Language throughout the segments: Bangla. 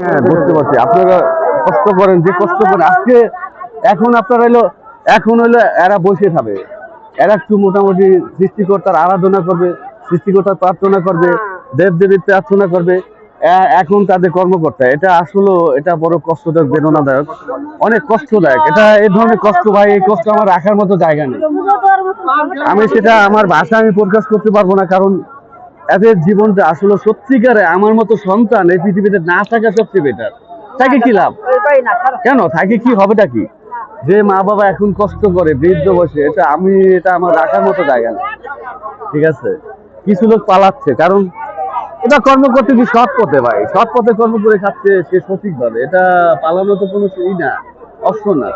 হ্যাঁ, বুঝতে পারছি আপনারা কষ্ট করেন, যে কষ্ট করেন আজকে। এখন আপনারা হলো এরা বসে খাবে, এরা একটু মোটামুটি সৃষ্টিকর্তার আরাধনা করবে, সৃষ্টিকর্তার প্রার্থনা করবে, দেব দেবীর প্রার্থনা করবে। এখন তাদের কর্মকর্তা, এটা আসলে এটা বড় কষ্টদায়ক, বেদনাদায়ক, অনেক কষ্টদায়ক। এটা এই ধরনের কষ্ট ভাই, এই কষ্ট আমার রাখার মতো জায়গা নেই। আমি সেটা আমার ভাষা আমি প্রকাশ করতে পারবো না, কারণ এদের জীবনটা আসলে সত্যিকারে আমার মতো সন্তান এই পৃথিবীতে না থাকা সবচেয়ে বেটার। থাকে কি লাভ? কেন থাকে, কি হবেটা কি? যে মা বাবা এখন কষ্ট করে বৃদ্ধ বসে, এটা আমার রাখার মতো জায়গা না। ঠিক আছে, কিছু লোক পালাচ্ছে, কারণ এটা কর্ম করতে কি সৎ পথে ভাই, সৎ পথে কর্ম করে খাচ্ছে সে সঠিকভাবে, এটা পালানো তো কোনো ই না, অপশন না।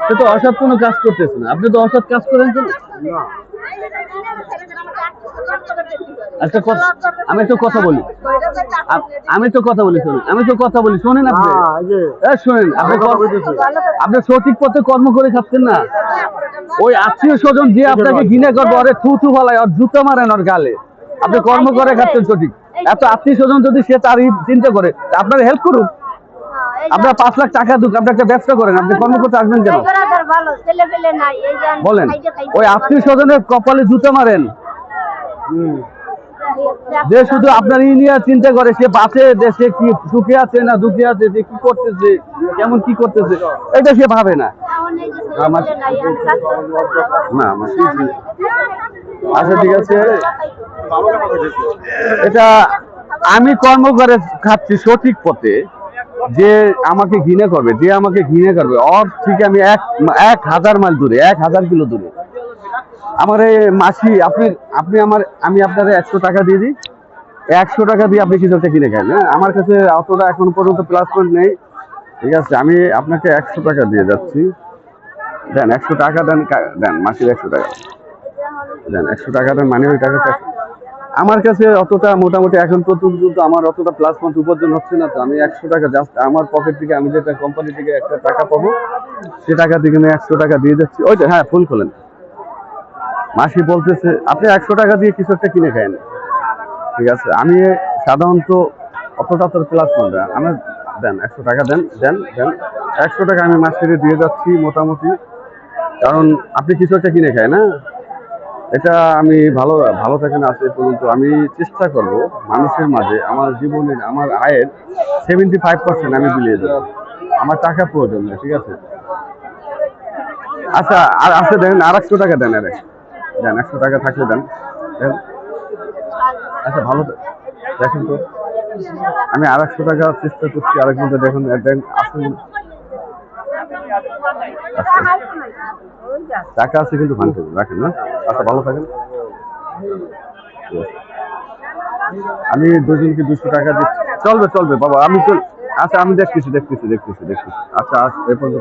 সে তো অসৎ কোনো কাজ করতেছে না, আপনি তো অসৎ কাজ করেন তো না। একটা কথা, আমি একটু কথা বলি, শোনেন আপনি। শোনেন, আপনি সঠিক পথে কর্ম করে খাচ্ছেন না। ওই আত্মীয় স্বজন যে আপনাকে ঘৃণা করবে, ওরে থু থু ফলায়, ওর জুতো মারেন ওর গালে, আপনি কর্ম করে খাচ্ছেন সঠিক। এত আত্মীয় স্বজন যদি সে তার চিন্তা করে, আপনার হেল্প করুন, আপনার 5 লাখ টাকা দুক, আপনি একটা ব্যবসা করেন, আপনি কর্ম করতে আসবেন কেন বলেন? ওই আত্মীয় স্বজনের কপালে জুতো মারেন, যে শুধু আপনার নিয়ে চিন্তা করে, সে বাঁচে, দেশে কি সুখে আছে না দুঃখে আছে, যে কি করতেছে, কেমন কি করতেছে, এটা সে ভাবে না। আচ্ছা ঠিক আছে, এটা আমি কর্ম করে খাচ্ছি সঠিক পথে। যে আমাকে ঘৃণা করবে, ওর থেকে আমি 1000 মাইল দূরে, 1000 কিলো দূরে। আমার মাসি, আমি আপনার 100 টাকা দিয়ে দিই, 100 টাকা দিয়ে আপনি কিছু একটা কিনে খান। হ্যাঁ, আমার কাছে অতটা এখন পর্যন্ত প্লাস পয়েন্ট নেই। ঠিক আছে, আমি আপনাকে 100 টাকা দিয়ে যাচ্ছি, দেন 100 টাকা দেন, মাসির 100 টাকা দেন, 100 টাকা দেন, মানে ওই টাকাটা আমার কাছে অতটা মোটামুটি এখন পর্যন্ত আমার অতটা প্লাস পয়েন্ট উপার্জন হচ্ছে না। তো আমি 100 টাকা জাস্ট আমার পকেট থেকে, আমি যেটা কোম্পানি থেকে একটা টাকা পাবো, সে টাকা থেকে আমি 100 টাকা দিয়ে যাচ্ছি। ওইটা হ্যাঁ, ফোন করেন। মাসি বলতেছে আপনি 100 টাকা দিয়ে কিছু একটা কিনে খান। ঠিক আছে, আমি সাধারণত অতটা তোর প্লাস পয়েন্ট আমার, দেন 100 টাকা দেন, 100 টাকা আমি মাসিরে দিয়ে যাচ্ছি মোটামুটি, কারণ আপনি কিছু একটা কিনে খায় না। এটা আমি ভালো থাকে না আসে পর্যন্ত। আমি চেষ্টা করব মানুষের মাঝে আমার জীবনের, আমার আয়ের 75% আমি বিলিয়ে দেবো। আমার টাকা প্রয়োজন নেই, ঠিক আছে? আচ্ছা, আর আছে দেন, আর 100 টাকা দেন, দেন 100 টাকা থাকলে দেন। আচ্ছা ভালো দেখেন তো, আমি আর 100 টাকা চেষ্টা করছি, আরেকজনকে দেখুন, আসুন। টাকা আছে কিন্তু ভাঙতে রাখেন না। আচ্ছা ভালো থাকেন। আমি দুজনকে 200 টাকা দিচ্ছি, চলবে বাবা, আমি আচ্ছা আমি দেখতেছি। আচ্ছা এ পর্যন্ত